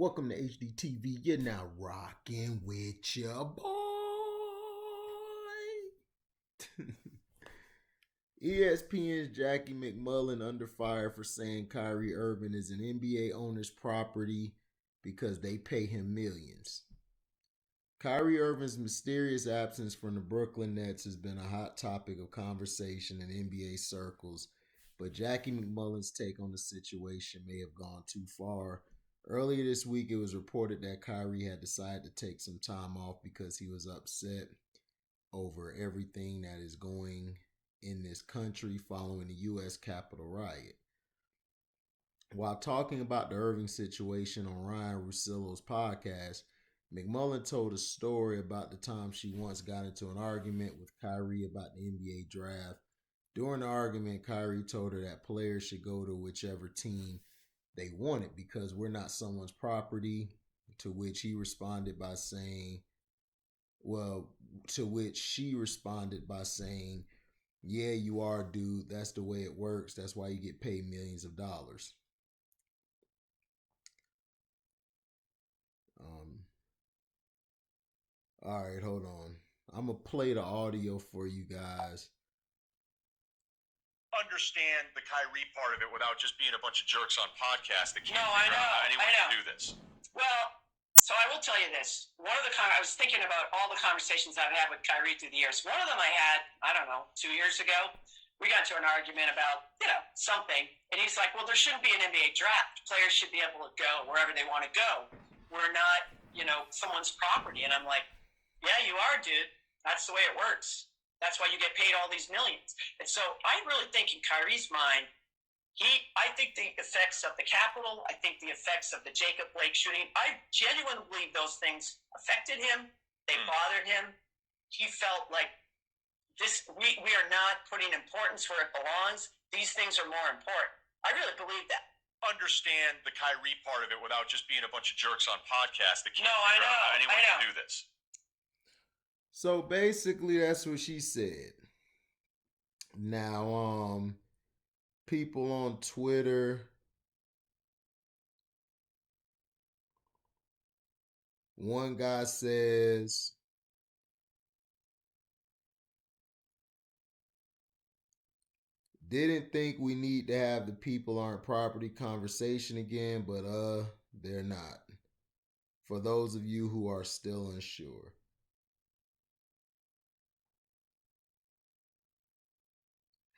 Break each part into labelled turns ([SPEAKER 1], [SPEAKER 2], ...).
[SPEAKER 1] Welcome to HDTV. You're now rocking with your boy. ESPN's Jackie Macmullan under fire for saying Kyrie Irving is an NBA owner's property because they pay him millions. Kyrie Irving's mysterious absence from the Brooklyn Nets has been a hot topic of conversation in NBA circles, but Jackie Macmullan's take on the situation may have gone too far. Earlier this week, it was reported that Kyrie had decided to take some time off because he was upset over everything that is going in this country following the U.S. Capitol riot. While talking about the Irving situation on Ryan Russillo's podcast, Macmullan told a story about the time she once got into an argument with Kyrie about the NBA draft. During the argument, Kyrie told her that players should go to whichever team they wanted because we're not someone's property, to which he responded by saying, yeah, you are, dude. That's the way it works. That's why you get paid millions of dollars. All right, hold on. I'm going to play the audio for you guys.
[SPEAKER 2] Understand the Kyrie part of it without just being a bunch of jerks on podcasts that can't
[SPEAKER 3] No,
[SPEAKER 2] figure out how anyone
[SPEAKER 3] I know.
[SPEAKER 2] can do this.
[SPEAKER 3] Well, so I will tell you this. I was thinking about all the conversations I've had with Kyrie through the years. One of them I had, 2 years ago. We got into an argument about, something. And he's like, well, there shouldn't be an NBA draft. Players should be able to go wherever they want to go. We're not, someone's property. And I'm like, yeah, you are, dude. That's the way it works. That's why you get paid all these millions. And so I really think in Kyrie's mind, I think the effects of the Capitol, I think the effects of the Jacob Blake shooting, I genuinely believe those things affected him. They bothered him. He felt like we are not putting importance where it belongs. These things are more important. I really believe that.
[SPEAKER 2] Understand the Kyrie part of it without just being a bunch of jerks on podcasts that can't
[SPEAKER 3] No,
[SPEAKER 2] figure
[SPEAKER 3] I know.
[SPEAKER 2] out how anyone
[SPEAKER 3] I know.
[SPEAKER 2] can do this.
[SPEAKER 1] So basically, that's what she said. Now, people on Twitter, one guy says, didn't think we need to have the people aren't property conversation again, but they're not. For those of you who are still unsure.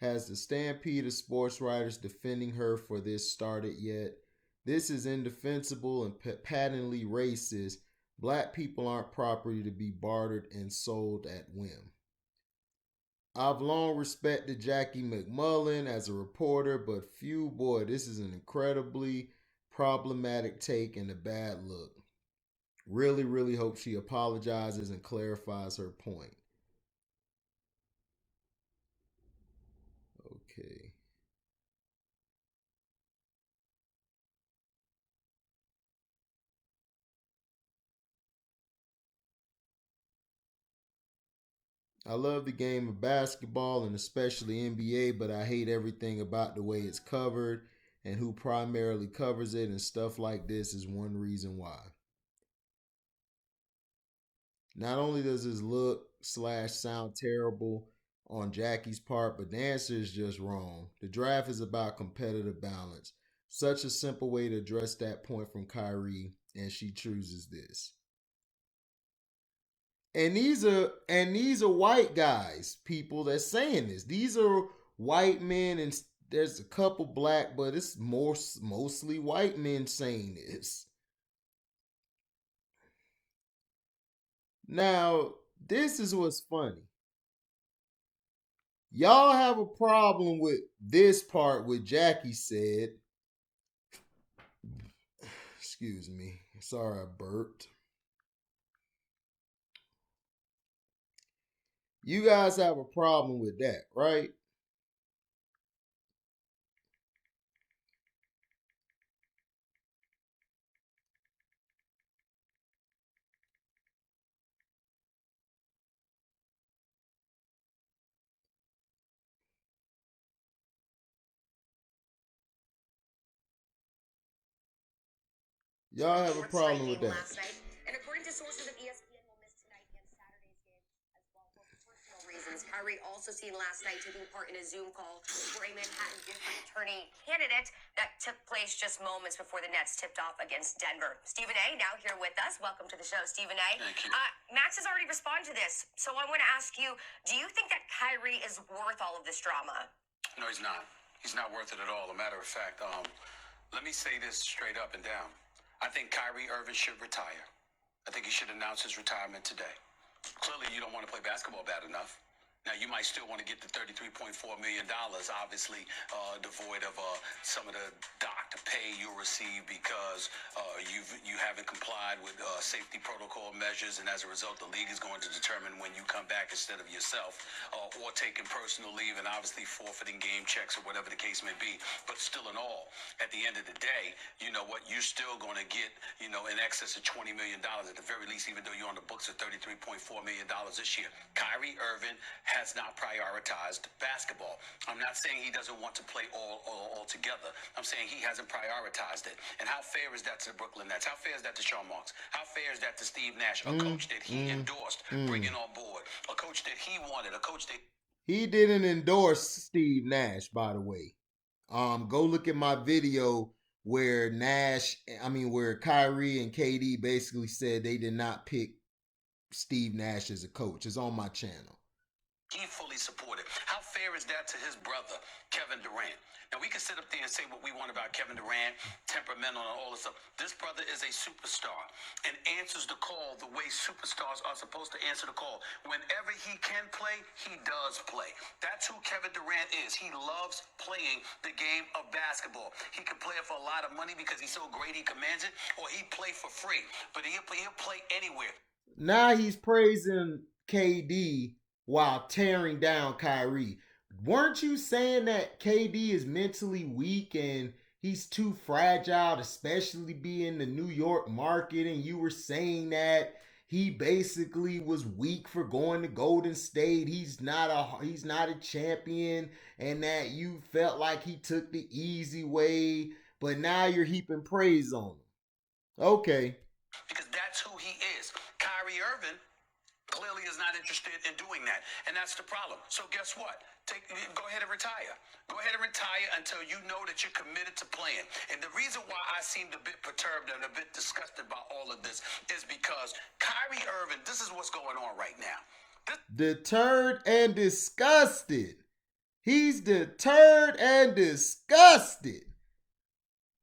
[SPEAKER 1] Has the stampede of sports writers defending her for this started yet? This is indefensible and patently racist. Black people aren't property to be bartered and sold at whim. I've long respected Jackie Macmullan as a reporter, but this is an incredibly problematic take and a bad look. Really, really hope she apologizes and clarifies her point. Okay. I love the game of basketball and especially NBA, but I hate everything about the way it's covered and who primarily covers it, and stuff like this is one reason why. Not only does this look/sound terrible on Jackie's part, but the answer is just wrong. The draft is about competitive balance. Such a simple way to address that point from Kyrie, and she chooses this. And these are white guys, people that's saying this. These are white men, and there's a couple black, but it's mostly white men saying this. Now, this is what's funny. Y'all have a problem with this part what Jackie said. Excuse me. Sorry I burped. You guys have a problem with that, right? Y'all have a problem with that.
[SPEAKER 4] Last night. And according to sources at ESPN, will miss tonight and Saturday's game as well for personal reasons. Kyrie also seen last night taking part in a Zoom call for a Manhattan district attorney candidate that took place just moments before the Nets tipped off against Denver. Stephen A. now here with us. Welcome to the show, Stephen A.
[SPEAKER 2] Thank you.
[SPEAKER 4] Max has already responded to this, so I want to ask you, do you think that Kyrie is worth all of this drama?
[SPEAKER 5] No, he's not. He's not worth it at all. A matter of fact, let me say this straight up and down. I think Kyrie Irving should retire. I think he should announce his retirement today. Clearly, you don't want to play basketball bad enough. Now, you might still want to get the $33.4 million, obviously devoid of some of the doctor pay you'll receive because you haven't complied with safety protocol measures, and as a result, the league is going to determine when you come back instead of yourself, or taking personal leave and obviously forfeiting game checks or whatever the case may be. But still in all, at the end of the day, you know what, you're still going to get, in excess of $20 million at the very least, even though you're on the books of $33.4 million this year. Kyrie Irving has not prioritized basketball. I'm not saying he doesn't want to play all together. I'm saying he hasn't prioritized it. And how fair is that to the Brooklyn Nets? How fair is that to Sean Marks? How fair is that to Steve Nash, a coach that he endorsed, bringing on board, a coach that he wanted, a coach that...
[SPEAKER 1] He didn't endorse Steve Nash, by the way. Go look at my video where where Kyrie and KD basically said they did not pick Steve Nash as a coach. It's on my channel.
[SPEAKER 5] He fully supported. How fair is that to his brother, Kevin Durant? Now, we can sit up there and say what we want about Kevin Durant, temperamental and all this stuff. This brother is a superstar and answers the call the way superstars are supposed to answer the call. Whenever he can play, he does play. That's who Kevin Durant is. He loves playing the game of basketball. He can play it for a lot of money because he's so great he commands it, or he play for free. But he'll play anywhere.
[SPEAKER 1] Now he's praising KD while tearing down Kyrie. Weren't you saying that KD is mentally weak and he's too fragile, especially being the New York market? And you were saying that he basically was weak for going to Golden State. He's not a champion, and that you felt like he took the easy way. But now you're heaping praise on him. Okay.
[SPEAKER 5] Because that's who he is. Kyrie Irving clearly is not interested in doing that, and that's the problem. So guess what? Go ahead and retire. Go ahead and retire until you know that you're committed to playing. And the reason why I seemed a bit perturbed and a bit disgusted by all of this is because Kyrie Irving, this is what's going on right now.
[SPEAKER 1] Deterred and disgusted. He's deterred and disgusted.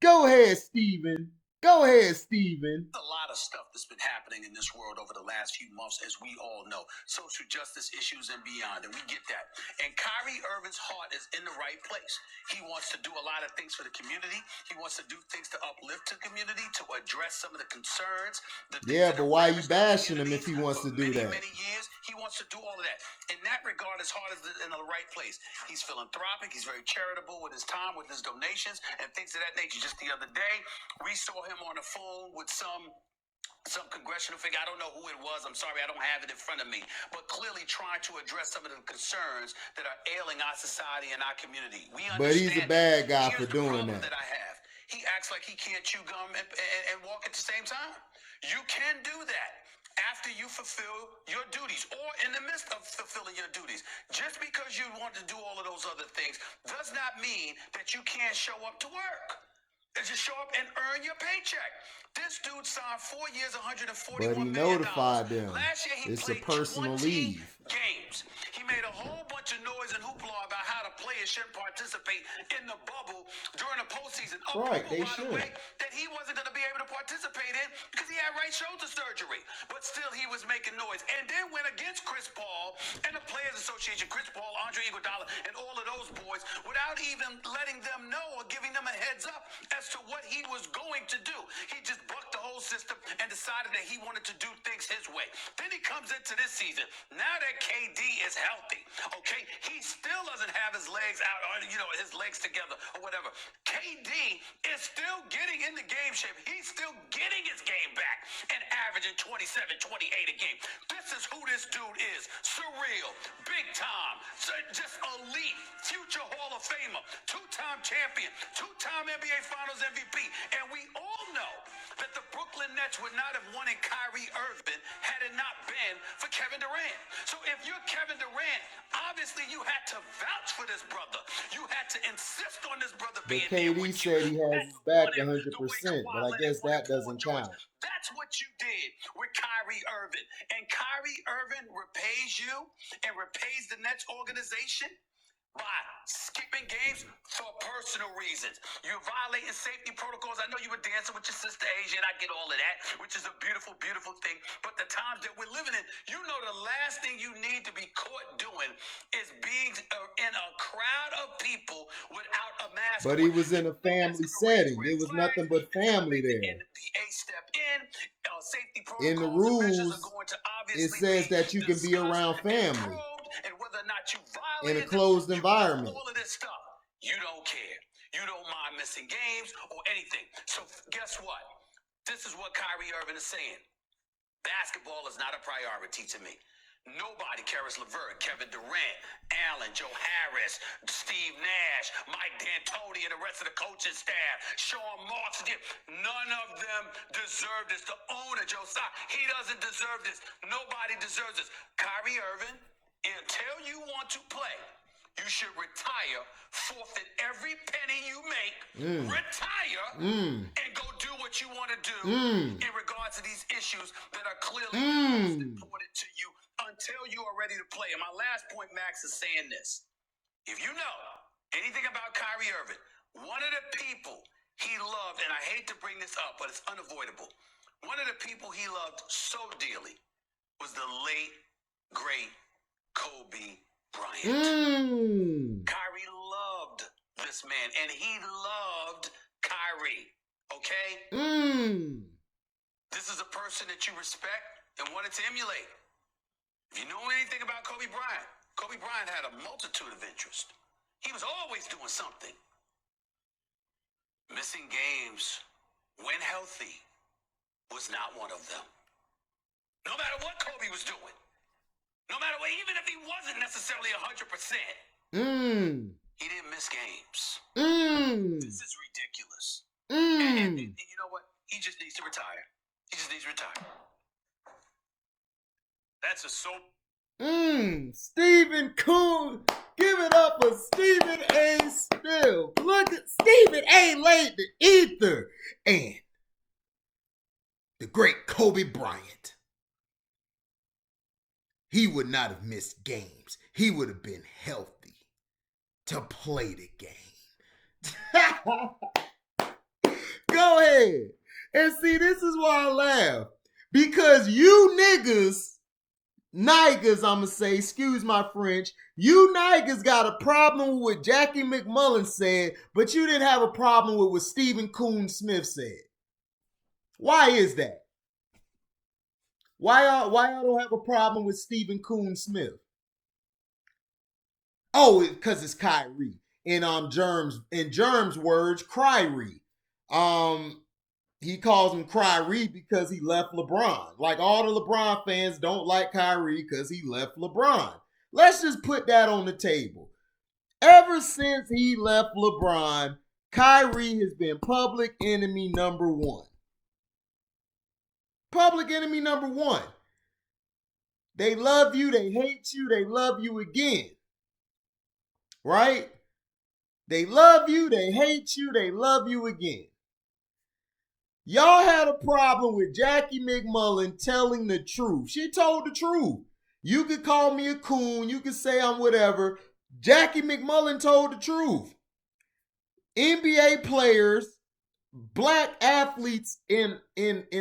[SPEAKER 1] Go ahead, Stephen. Go ahead, Stephen.
[SPEAKER 5] There's a lot of stuff that's been happening in this world over the last few months, as we all know. Social justice issues and beyond, and we get that. And Kyrie Irving's heart is in the right place. He wants to do a lot of things for the community. He wants to do things to uplift the community, to address some of the concerns.
[SPEAKER 1] But why are you bashing him if he wants to do that?
[SPEAKER 5] Many years, he wants to do all of that. In that regard, his heart is in the right place. He's philanthropic. He's very charitable with his time, with his donations, and things of that nature. Just the other day, we saw him on the phone with some congressional figure. I don't know who it was. I'm sorry, I don't have it in front of me. But clearly trying to address some of the concerns that are ailing our society and our community.
[SPEAKER 1] But he's a bad guy for doing that.
[SPEAKER 5] I have. He acts like he can't chew gum and walk at the same time. You can do that after you fulfill your duties or in the midst of fulfilling your duties. Just because you want to do all of those other things does not mean that you can't show up to work. Just show up and earn your paycheck. This dude signed 4 years, $141 million.
[SPEAKER 1] But he notified them.
[SPEAKER 5] Last year he
[SPEAKER 1] it's
[SPEAKER 5] played
[SPEAKER 1] a personal
[SPEAKER 5] 20
[SPEAKER 1] leave.
[SPEAKER 5] games. He made a whole bunch of noise and hoopla about how the players shouldn't participate in the bubble during the postseason.
[SPEAKER 1] Right, they
[SPEAKER 5] by
[SPEAKER 1] should.
[SPEAKER 5] the way, that he wasn't going to be able to participate in because he had right shoulder surgery. But still, he was making noise. And then went against Chris Paul and the Players Association, Chris Paul, Andre Iguodala, and all of those boys without even letting them know or giving them a heads up as to what he was going to do. He just bucked the whole system and decided that he wanted to do things his way. Then he comes into this season. Now that KD is healthy, okay, he still doesn't have his legs out, or his legs together or whatever. KD is still getting into game shape. He's still getting his game back and averaging 27, 28 a game. This is who this dude is. Surreal, big time, just elite, future Hall of Famer, two-time champion, two-time NBA Finals MVP. And we all know that the Nets would not have wanted Kyrie Irving had it not been for Kevin Durant. So if you're Kevin Durant, obviously you had to vouch for this brother. You had to insist on this brother
[SPEAKER 1] But
[SPEAKER 5] being here
[SPEAKER 1] KD
[SPEAKER 5] with
[SPEAKER 1] said he
[SPEAKER 5] you.
[SPEAKER 1] has his back 100%, but I guess that
[SPEAKER 5] Paul
[SPEAKER 1] doesn't
[SPEAKER 5] George.
[SPEAKER 1] count.
[SPEAKER 5] That's what you did with Kyrie Irving. And Kyrie Irving repays you and repays the Nets organization by skipping games for personal reasons. You're violating safety protocols. I know you were dancing with your sister Asia, and I get all of that, which is a beautiful, beautiful thing. But the times that we're living in, you know the last thing you need to be caught doing is being in a crowd of people without a mask.
[SPEAKER 1] But he was in a family setting. There was nothing but family there.
[SPEAKER 5] And the A-step safety protocols
[SPEAKER 1] In the
[SPEAKER 5] and measures
[SPEAKER 1] rules,
[SPEAKER 5] are going to
[SPEAKER 1] it
[SPEAKER 5] obviously
[SPEAKER 1] says
[SPEAKER 5] be
[SPEAKER 1] that you can be
[SPEAKER 5] discussed
[SPEAKER 1] around
[SPEAKER 5] and
[SPEAKER 1] family
[SPEAKER 5] probed, and whether or not you
[SPEAKER 1] in a
[SPEAKER 5] violated
[SPEAKER 1] closed
[SPEAKER 5] them,
[SPEAKER 1] environment.
[SPEAKER 5] all of this stuff, you don't care. You don't mind missing games or anything. So guess what? This is what Kyrie Irving is saying. Basketball is not a priority to me. Nobody, Karis LeVert, Kevin Durant, Allen, Joe Harris, Steve Nash, Mike D'Antoni, and the rest of the coaching staff, Sean Marks, none of them deserve this. The owner, Joe Tsai, he doesn't deserve this. Nobody deserves this. Kyrie Irving, until you want to play, you should retire, forfeit every penny you make, retire, and go do what you want to do in regards to these issues that are clearly most important to you until you are ready to play. And my last point, Max, is saying this. If you know anything about Kyrie Irving, one of the people he loved, and I hate to bring this up, but it's unavoidable, one of the people he loved so dearly was the late, great Kobe Bryant. Kyrie loved this man, and he loved Kyrie, okay? This is a person that you respect and wanted to emulate. If you know anything about Kobe Bryant had a multitude of interests. He was always doing something. Missing games when healthy was not one of them. No matter what Kobe was doing, no matter what, even if he wasn't necessarily 100%, he didn't miss games. This is ridiculous. And you know what? He just needs to retire. He just needs to retire. That's a so.
[SPEAKER 1] Stephen Coon. Give it up for Stephen A. Smith. Look at Stephen A. laid the ether. And the great Kobe Bryant. He would not have missed games. He would have been healthy to play the game. Go ahead. And see, this is why I laugh. Because you niggas, I'ma say, excuse my French, you niggas got a problem with what Jackie Macmullan said, but you didn't have a problem with what Stephen Coon SMith said. Why is that? Why y'all don't have a problem with Stephen Coon SMith? Oh, because it's Kyrie. In Germ's words, Kyrie. He calls him Kyrie because he left LeBron. Like all the LeBron fans don't like Kyrie because he left LeBron. Let's just put that on the table. Ever since he left LeBron, Kyrie has been public enemy number one. Public enemy number one. They love you, they hate you, they love you again. Right? They love you, they hate you, they love you again. Y'all had a problem with Jackie Macmullan telling the truth. She told the truth. You could call me a coon, you could say I'm whatever. Jackie Macmullan told the truth. NBA players, black athletes in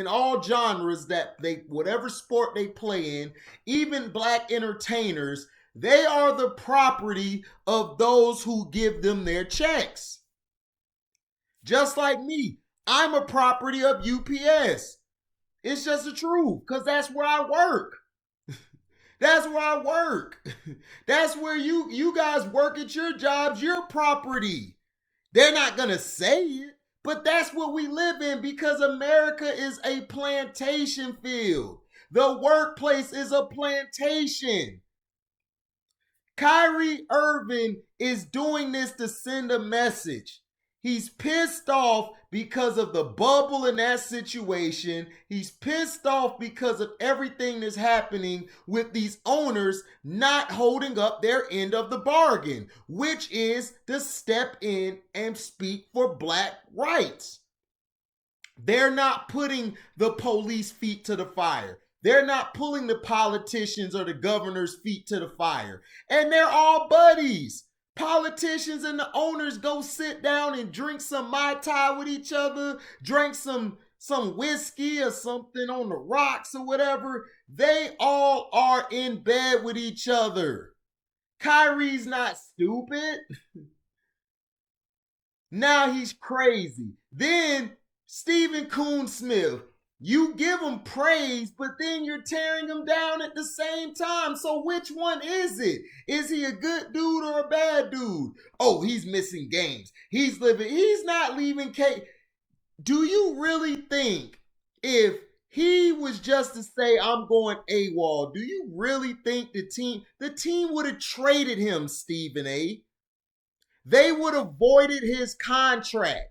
[SPEAKER 1] all genres that whatever sport they play in, even black entertainers, they are the property of those who give them their checks. Just like me, I'm a property of UPS. It's just the truth, because that's where I work. That's where I work. That's where you guys work at your jobs, your property. They're not going to say it, but that's what we live in because America is a plantation field. The workplace is a plantation. Kyrie Irving is doing this to send a message. He's pissed off because of the bubble in that situation. He's pissed off because of everything that's happening with these owners not holding up their end of the bargain, which is to step in and speak for black rights. They're not putting the police feet to the fire. They're not pulling the politicians or the governor's feet to the fire. And they're all buddies. Politicians and the owners go sit down and drink some Mai Tai with each other, drink some whiskey or something on the rocks or whatever. They all are in bed with each other. Kyrie's not stupid. Now he's crazy. Then Stephen Coon SMith, you give him praise, but then you're tearing him down at the same time. So which one is it? Is he a good dude or a bad dude? Oh, he's missing games. He's not leaving K. Do you really think if he was just to say, I'm going AWOL, do you really think the team would have traded him, Stephen A? They would have voided his contract.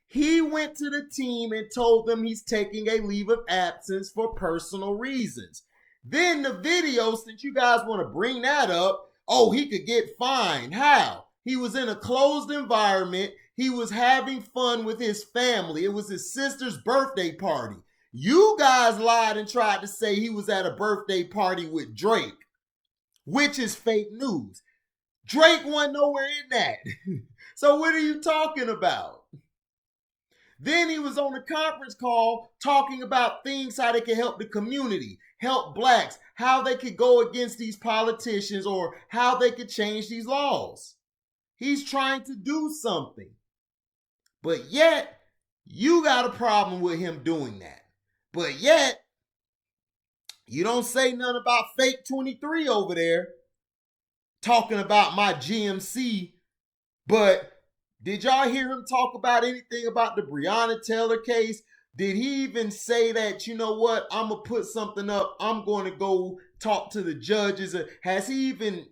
[SPEAKER 1] He went to the team and told them he's taking a leave of absence for personal reasons. Then the video, since you guys want to bring that up, oh, he could get fined. How? He was in a closed environment. He was having fun with his family. It was his sister's birthday party. You guys lied and tried to say he was at a birthday party with Drake, which is fake news. Drake wasn't nowhere in that. So what are you talking about? Then he was on a conference call talking about things, how they can help the community, help blacks, how they could go against these politicians or how they could change these laws. He's trying to do something. But yet, you got a problem with him doing that. But yet, you don't say nothing about Fake 23 over there talking about my GMC, but did y'all hear him talk about anything about the Breonna Taylor case? Did he even say that, you know what, I'm going to put something up, I'm going to go talk to the judges? Has he even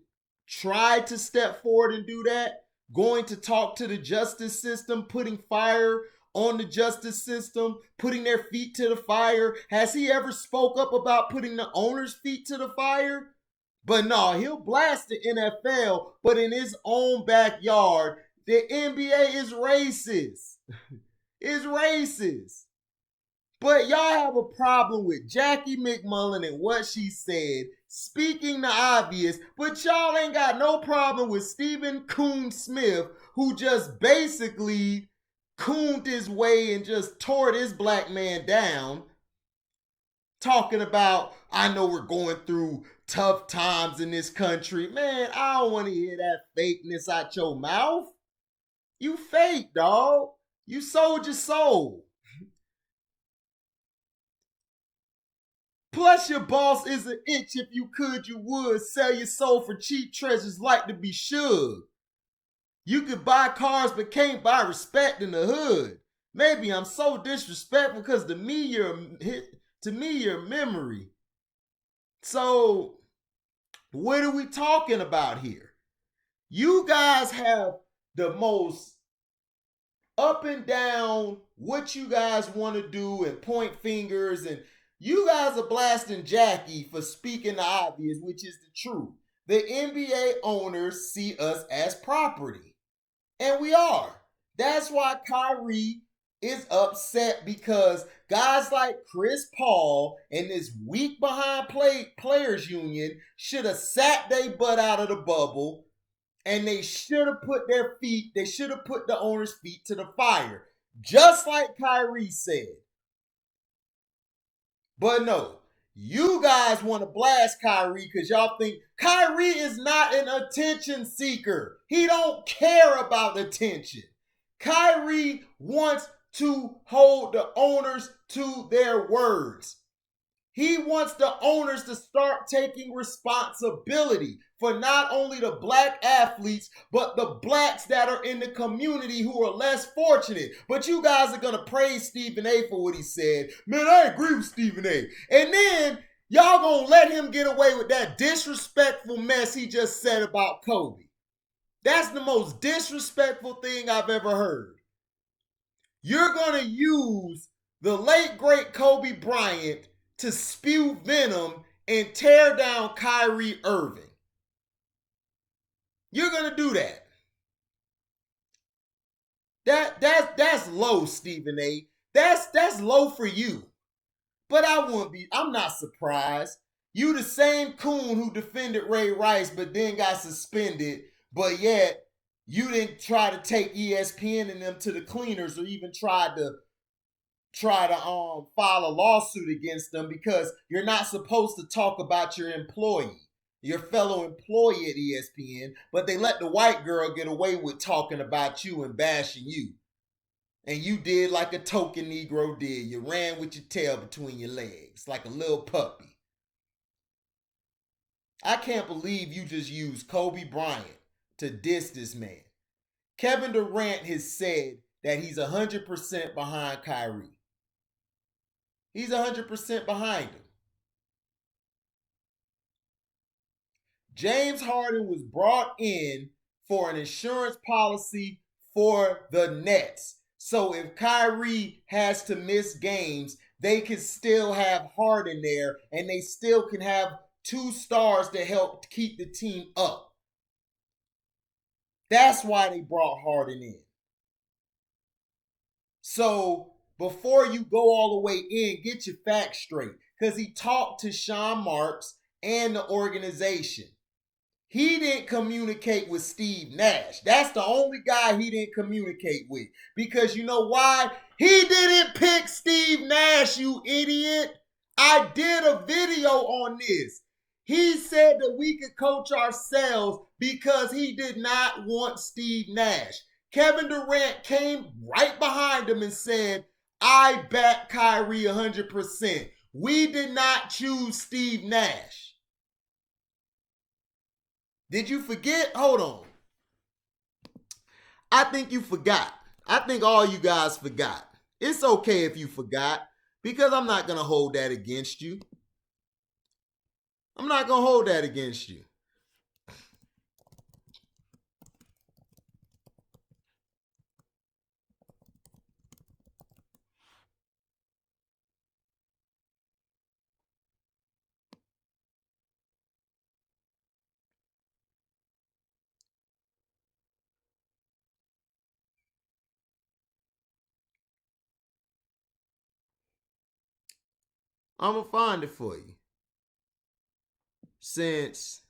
[SPEAKER 1] tried to step forward and do that? Going to talk to the justice system, putting fire on the justice system, putting their feet to the fire? Has he ever spoke up about putting the owner's feet to the fire? But no, he'll blast the NFL, but in his own backyard. The NBA is racist. It's racist. But y'all have a problem with Jackie Macmullan and what she said, speaking the obvious, but y'all ain't got no problem with Stephen Coon SMith, who just basically cooned his way and just tore this black man down, talking about, I know we're going through tough times in this country. Man, I don't want to hear that fakeness out your mouth. You fake, dog. You sold your soul. Plus, your boss is an itch. If you could, you would sell your soul for cheap treasures like to be should. You could buy cars but can't buy respect in the hood. Maybe I'm so disrespectful because to me, you're a memory. So, what are we talking about here? You guys have the most up and down what you guys want to do and point fingers, and you guys are blasting Jackie for speaking the obvious, which is the truth. The NBA owners see us as property, and we are. That's why Kyrie is upset, because guys like Chris Paul and this weak behind players union should have sat their butt out of the bubble. And they should have put the owner's feet to the fire. Just like Kyrie said. But no, you guys want to blast Kyrie because y'all think Kyrie is not an attention seeker. He don't care about attention. Kyrie wants to hold the owners to their words. He wants the owners to start taking responsibility for not only the black athletes, but the blacks that are in the community who are less fortunate. But you guys are going to praise Stephen A for what he said. Man, I agree with Stephen A. And then y'all going to let him get away with that disrespectful mess he just said about Kobe. That's the most disrespectful thing I've ever heard. You're going to use the late, great Kobe Bryant to spew venom and tear down Kyrie Irving. You're going to do that. That's low, Stephen A. That's low for you. But I'm not surprised. You the same coon who defended Ray Rice but then got suspended, but yet you didn't try to take ESPN and them to the cleaners or even try to file a lawsuit against them because you're not supposed to talk about your employee, your fellow employee at ESPN, but they let the white girl get away with talking about you and bashing you. And you did like a token Negro did. You ran with your tail between your legs like a little puppy. I can't believe you just used Kobe Bryant to diss this man. Kevin Durant has said that he's 100% behind Kyrie. He's 100% behind him. James Harden was brought in for an insurance policy for the Nets. So if Kyrie has to miss games, they can still have Harden there and they still can have 2 stars to help keep the team up. That's why they brought Harden in. So before you go all the way in, get your facts straight. Because he talked to Sean Marks and the organization. He didn't communicate with Steve Nash. That's the only guy he didn't communicate with. Because you know why? He didn't pick Steve Nash, you idiot. I did a video on this. He said that we could coach ourselves because he did not want Steve Nash. Kevin Durant came right behind him and said, I back Kyrie 100%. We did not choose Steve Nash. Did you forget? Hold on. I think you forgot. I think all you guys forgot. It's okay if you forgot because I'm not going to hold that against you. I'm not going to hold that against you. I'm going to find it for you. Since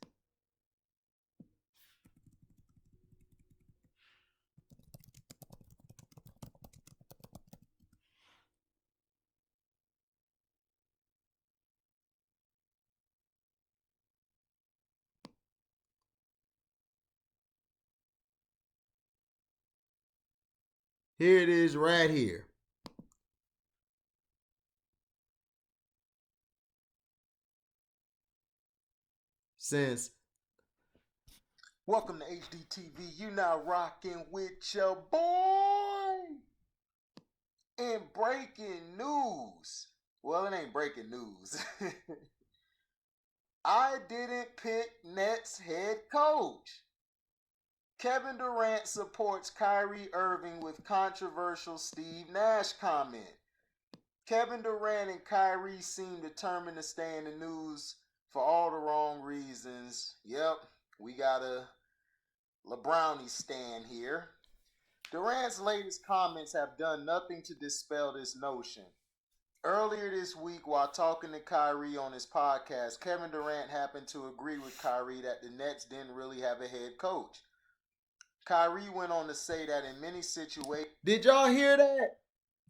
[SPEAKER 1] here it is right here. Since welcome to HDTV, you now rocking with your boy. In breaking news, well, it ain't breaking news. I didn't pick Nets head coach. Kevin Durant supports Kyrie Irving with controversial Steve Nash comment. Kevin Durant and Kyrie seem determined to stay in the news for all the wrong reasons. Yep, we got a LeBrownie stand here. Durant's latest comments have done nothing to dispel this notion. Earlier this week, while talking to Kyrie on his podcast, Kevin Durant happened to agree with Kyrie that the Nets didn't really have a head coach. Kyrie went on to say that in many situations... Did y'all hear that?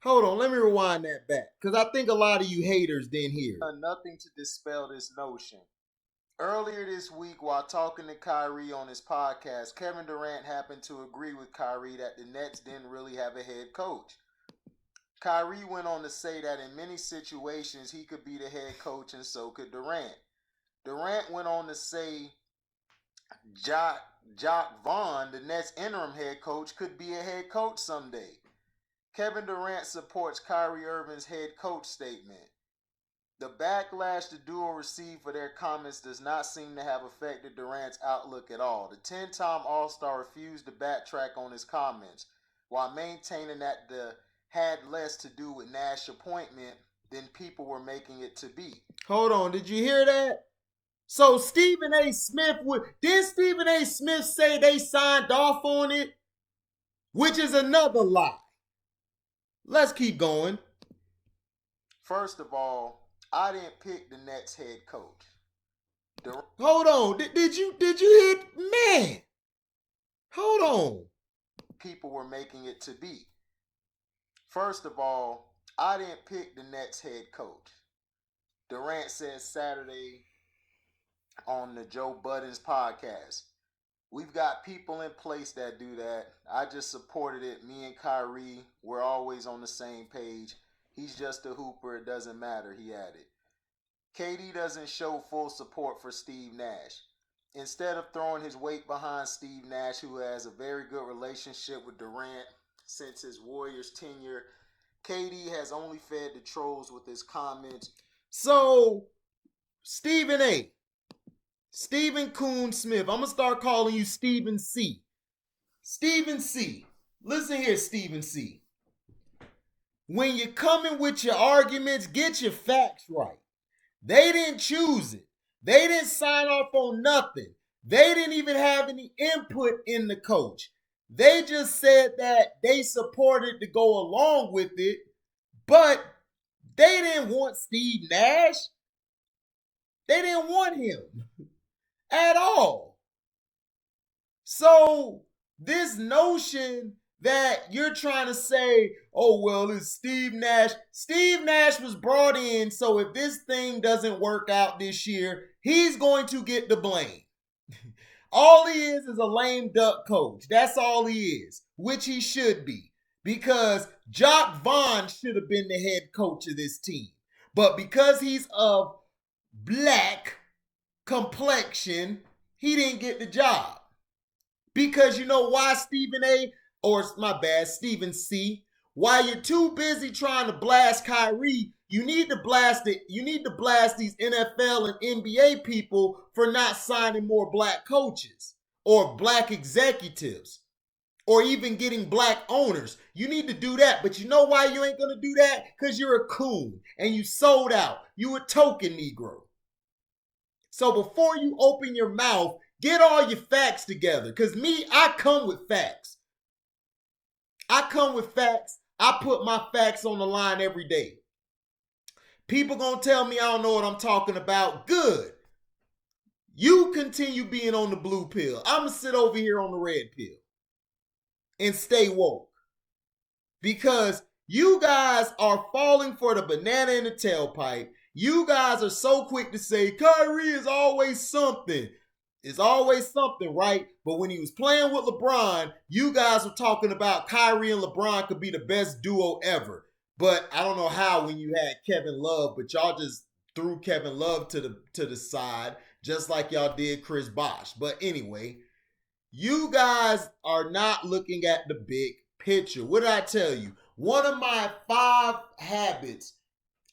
[SPEAKER 1] Hold on, let me rewind that back. Because I think a lot of you haters didn't hear. Nothing to dispel this notion. Earlier this week, while talking to Kyrie on his podcast, Kevin Durant happened to agree with Kyrie that the Nets didn't really have a head coach. Kyrie went on to say that in many situations he could be the head coach and so could Durant. Durant went on to say Jacques Vaughn, the Nets interim head coach, could be a head coach someday. Kevin Durant supports Kyrie Irving's head coach statement. The backlash the duo received for their comments does not seem to have affected Durant's outlook at all. The 10-time All-Star refused to backtrack on his comments, while maintaining that the had less to do with Nash's appointment than people were making it to be. Hold on, did you hear that? So Stephen A. Smith did Stephen A. Smith say they signed off on it? Which is another lie. Let's keep going. First of all, I didn't pick the Nets head coach. Hold on. Did you hear? Man. Hold on. People were making it to be. First of all, I didn't pick the Nets head coach. Durant said Saturday on the Joe Budden's podcast. We've got people in place that do that. I just supported it. Me and Kyrie, we're always on the same page. He's just a hooper. It doesn't matter, he added. KD doesn't show full support for Steve Nash. Instead of throwing his weight behind Steve Nash, who has a very good relationship with Durant since his Warriors tenure, KD has only fed the trolls with his comments. So, Stephen Coon SMith. I'm going to start calling you Stephen C. Stephen C. Listen here, Stephen C. When you're coming with your arguments, get your facts right. They didn't choose it. They didn't sign off on nothing. They didn't even have any input in the coach. They just said that they supported to go along with it, but they didn't want Steve Nash. They didn't want him at all. So this notion that you're trying to say, oh, well, it's Steve Nash. Steve Nash was brought in, so if this thing doesn't work out this year, he's going to get the blame. All he is a lame duck coach. That's all he is, which he should be, because Jock Vaughn should have been the head coach of this team. But because he's of black complexion, he didn't get the job. Because you know why, Stephen A., or my bad, Stephen C., while you're too busy trying to blast Kyrie, you need to blast these NFL and NBA people for not signing more black coaches or black executives or even getting black owners. You need to do that. But you know why you ain't going to do that? Because you're a coon and you sold out. You a token Negro. So before you open your mouth, get all your facts together. Because I come with facts. I come with facts. I put my facts on the line every day. People gonna tell me I don't know what I'm talking about. Good. You continue being on the blue pill. I'm gonna sit over here on the red pill and stay woke. Because you guys are falling for the banana in the tailpipe. You guys are so quick to say Kyrie is always something. It's always something, right? But when he was playing with LeBron, you guys were talking about Kyrie and LeBron could be the best duo ever. But I don't know how when you had Kevin Love, but y'all just threw Kevin Love to the side, just like y'all did Chris Bosh. But anyway, you guys are not looking at the big picture. What did I tell you? One of my 5 habits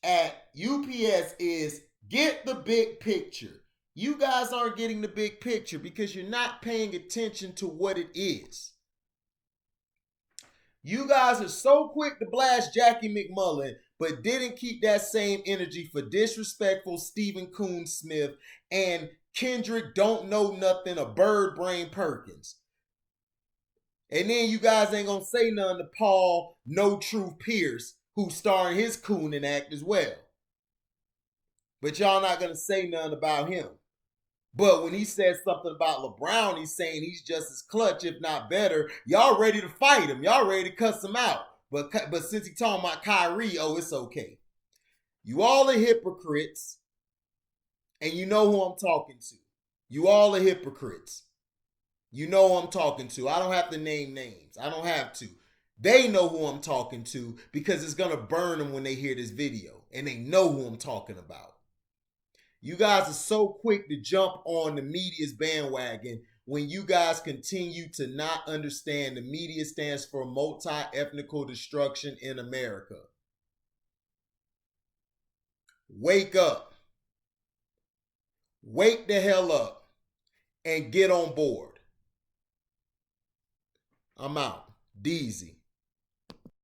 [SPEAKER 1] at UPS is get the big picture. You guys aren't getting the big picture because you're not paying attention to what it is. You guys are so quick to blast Jackie Macmullan, but didn't keep that same energy for disrespectful Stephen Coon SMith and Kendrick Don't Know Nothing, a Bird Brain Perkins. And then you guys ain't gonna say nothing to Paul No Truth Pierce, who's starring his cooning act as well. But y'all not gonna say nothing about him. But when he says something about LeBron, he's saying he's just as clutch, if not better. Y'all ready to fight him. Y'all ready to cuss him out. But since he's talking about Kyrie, oh, it's okay. You all are hypocrites. And you know who I'm talking to. You all are hypocrites. You know who I'm talking to. I don't have to name names. I don't have to. They know who I'm talking to because it's going to burn them when they hear this video. And they know who I'm talking about. You guys are so quick to jump on the media's bandwagon when you guys continue to not understand the media stands for multi-ethnical destruction in America. Wake up. Wake the hell up and get on board. I'm out. Deezy.